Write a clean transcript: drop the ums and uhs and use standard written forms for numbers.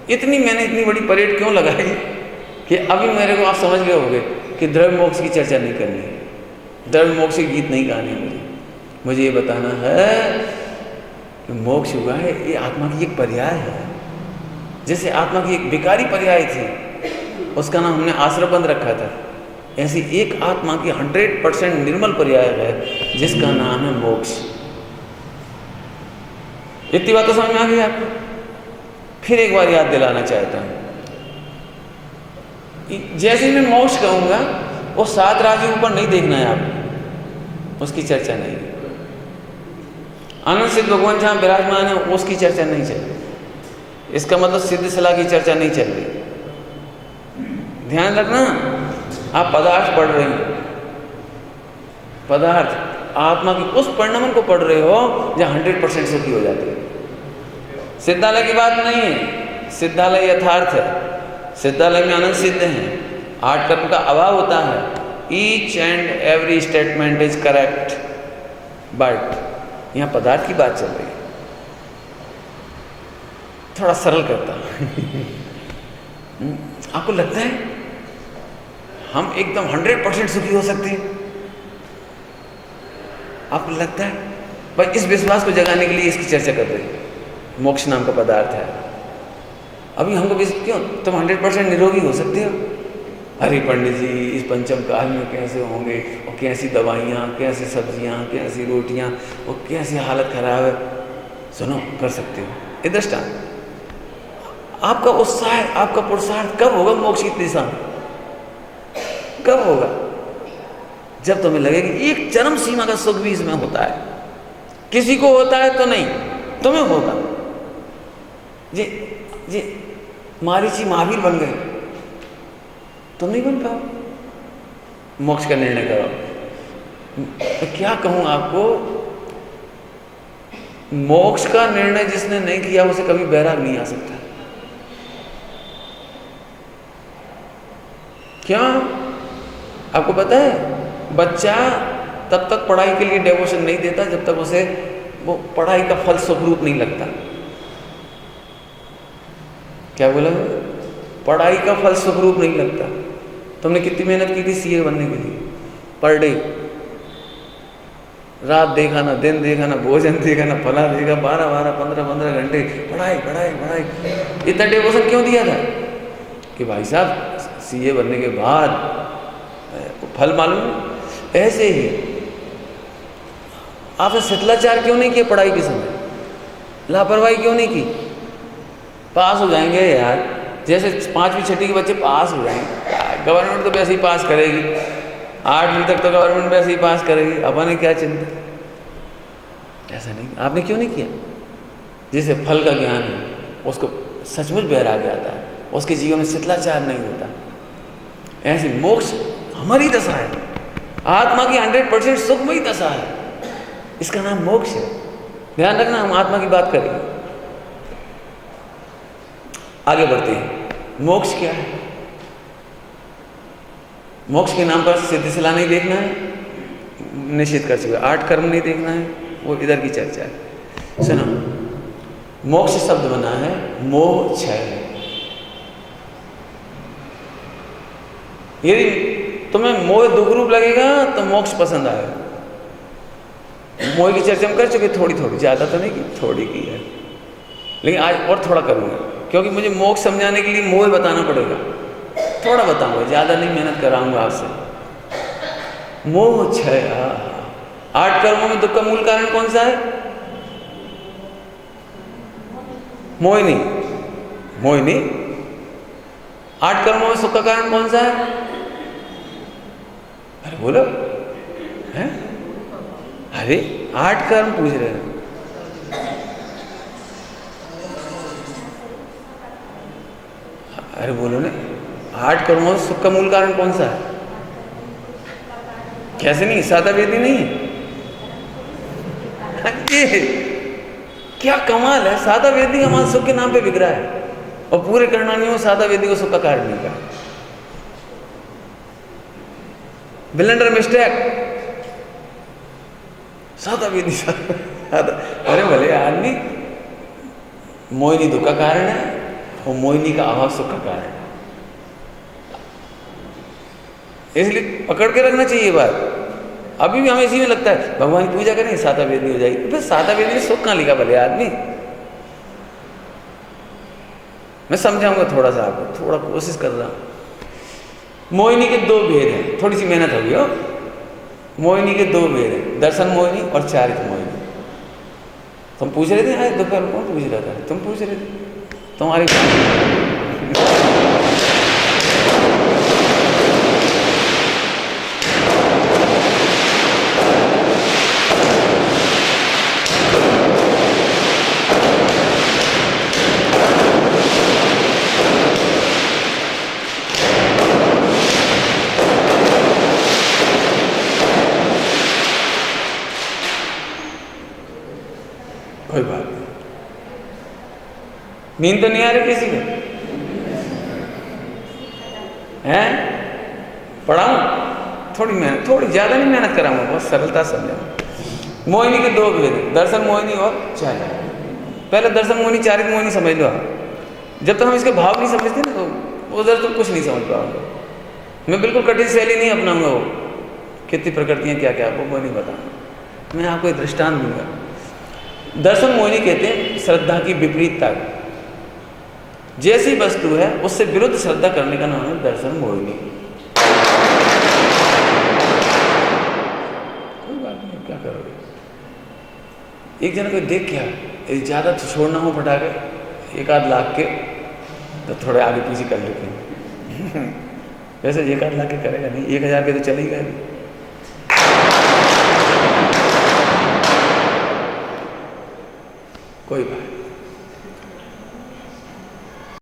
इतनी मैंने इतनी बड़ी परेड क्यों लगाई कि अभी मेरे को आप समझ गए होंगे कि द्रव्य मोक्ष की चर्चा नहीं करनी है, द्रव्य मोक्ष के गीत नहीं गाने मुझे ये बताना है कि मोक्ष हुआ है ये आत्मा की एक पर्याय है। जैसे आत्मा की एक विकारी पर्याय थी, उसका नाम हमने आश्रबंध रखा था, ऐसी एक आत्मा की 100% निर्मल पर्याय है जिसका नाम है मोक्ष। इतनी बात तो समझ में आ गई आपको? फिर एक बार याद दिलाना चाहता हूं, जैसे मैं मोक्ष कहूंगा वो 7 राजी ऊपर नहीं देखना है आपको, उसकी चर्चा नहीं है। आनंद सिद्ध भगवान जहां विराजमान है उसकी चर्चा नहीं चल रही, इसका मतलब सिद्ध सलाह की चर्चा नहीं चल रही। ध्यान रखना, आप पदार्थ पढ़ रहे हैं, पदार्थ आत्मा की उस परिणामन को पढ़ रहे हो जहां 100% सुखी हो जाती है। सिद्धालय की बात नहीं है, सिद्धालय यथार्थ है, सिद्धालय में आनंद सिद्ध हैं, 8 कर्म का अभाव होता है, each and every statement is correct, but यहाँ पदार्थ की बात चल रही है। थोड़ा सरल करता आपको लगता है हम एकदम 100% सुखी हो सकते हैं? आपको लगता है? भाई इस विश्वास को जगाने के लिए इसकी चर्चा कर रहे हैं। मोक्ष नाम का पदार्थ है, अभी हमको क्यों तुम 100% निरोगी हो सकते हो? अरे पंडित जी इस पंचम काल में कैसे होंगे, और कैसी दवाइयाँ, कैसी सब्जियाँ, कैसी रोटियाँ, और कैसी हालत खराब है। सुनो, कर सकते हो। ये दृष्टा आपका उत्साह, आपका पुरुषार्थ कब होगा मोक्ष की दिशा में? कब होगा? जब तुम्हें लगे कि एक चरम सीमा का सुख भी इसमें होता है। किसी को होता है तो नहीं, तुम्हें होगा। जी मारीची महावीर बन गए, तुम नहीं बन पाओ। मोक्ष का निर्णय करो। तो क्या कहूं आपको, मोक्ष का निर्णय जिसने नहीं किया उसे कभी बैराग नहीं आ सकता। क्यों? आपको पता है, बच्चा तब तक पढ़ाई के लिए डेवोशन नहीं देता जब तक उसे वो पढ़ाई का फल सुखरूप नहीं लगता। क्या बोला? पढ़ाई का फल सुखरूप नहीं लगता। तुमने कितनी मेहनत की थी सीए बनने के लिए? पर डे रात देखा ना, दिन देखा ना, भोजन देखा ना, फला देखा, 12-12, 15-15 घंटे पढ़ाई पढ़ाई पढ़ाई। इतना डेवोशन क्यों दिया था? कि भाई साहब सीए बनने के बाद फल मालूम। ऐसे ही आपने शिथिलाचार क्यों नहीं किया पढ़ाई के समय? लापरवाही क्यों नहीं की? पास हो जाएंगे यार, जैसे 5वीं 6वीं के बच्चे पास हो जाएंगे। गवर्नमेंट तो वैसे ही पास करेगी, 8वीं तक तो गवर्नमेंट वैसे ही पास करेगी, अपने क्या चिंता। ऐसा नहीं, आपने क्यों नहीं किया? जिसे फल का ज्ञान है उसको सचमुच बैराग्य आता है, उसके जीवन में शिथिलाचार नहीं होता। ऐसे मोक्ष हमारी दशा है, आत्मा की 100% सुखमयी दशा है, इसका नाम मोक्ष है। ध्यान रखना, हम आत्मा की बात करेंगे। आगे बढ़ते हैं। मोक्ष क्या है? मोक्ष के नाम पर सिद्धिशिला नहीं देखना है, निश्चित कर चुके। 8 कर्म नहीं देखना है, वो इधर की चर्चा है। सुनो, मोक्ष शब्द बना है मोह क्षय। यदि तुम्हें मोह दुख रूप लगेगा तो मोक्ष पसंद आएगा। मोह की चर्चा हम कर चुके थोड़ी थोड़ी, ज्यादा तो नहीं की, थोड़ी की है, लेकिन आज और थोड़ा करूंगा क्योंकि मुझे मोक्ष समझाने के लिए मोह बताना पड़ेगा। थोड़ा बताऊंगा, ज्यादा नहीं मेहनत कराऊंगा आपसे। मोह क्षय। 8 कर्मों में दुख का मूल कारण कौन सा है? मोहिनी। मोहिनी। 8 कर्मों में सुख का कारण कौन सा है? अरे बोलो है? अरे 8 कर्म पूछ रहे हैं। अरे बोलो ने, 8 कर्मों में सुख का मूल कारण कौन सा है? कैसे नहीं? सादा वेदी नहीं है? ये क्या कमाल है, सादा वेदी हमारे सुख के नाम पे बिक रहा है और पूरे कर्णानियों सादा वेदी को सुख का कारण नहीं कहा। Blender mistake. सादा वेदी सादा। अरे भले आदमी, मोहिनी दुख का कारण है, वो मोहिनी का अभाव सुख का कारण है। इसलिए पकड़ के रखना चाहिए ये बात। अभी भी हमें इसी में लगता है भगवान की पूजा करेंगे साता वेदनी हो जाएगी। फिर साता वेदनी में सुख कहाँ लिखा भले आदमी। मैं समझाऊंगा थोड़ा सा आपको, थोड़ा कोशिश कर रहा हूं। मोहिनी के दो भेद हैं, थोड़ी सी मेहनत होगी हो। मोहिनी के दो भेद हैं, दर्शन मोहिनी और चारित मोहिनी। तुम पूछ रहे थे आज दोपहर कौन पूछ रहा था? तुम पूछ रहे थे तुम्हारी कोई बात नहीं। नींद तो नहीं आ रही किसी को? हैं? पढ़ाऊं? थोड़ी मेहनत, थोड़ी ज़्यादा नहीं मेहनत कराऊंगा, बहुत सरलता समझाऊंगा। मोहिनी के दो भेद, दर्शन मोहिनी और चारित। पहले दर्शन मोहिनी चारित मोहिनी समझ लो आप। जब तक हम इसके भाव नहीं समझते ना तो उधर तो कुछ नहीं समझ पाओगे। मैं बिल्कुल कठिन शैली नहीं अपनाऊंगा। वो कितनी प्रकृतियाँ क्या क्या वो नहीं बताऊंगा। मैं आपको एक दृष्टांत दूंगा। दर्शन मोहिनी कहते हैं श्रद्धा की विपरीतता। जैसी वस्तु है उससे विरुद्ध श्रद्धा करने का नाम है दर्शन मोहिनी। कोई बात नहीं, क्या करोगे? एक जन को देख क्या ज़्यादा छोड़ना हो पटाखे 1-8 लाख के तो थोड़े आगे पीछे कर लेते हैं। वैसे 1-8 लाख के करेगा नहीं, 1000 के तो चले ही गए। कोई बात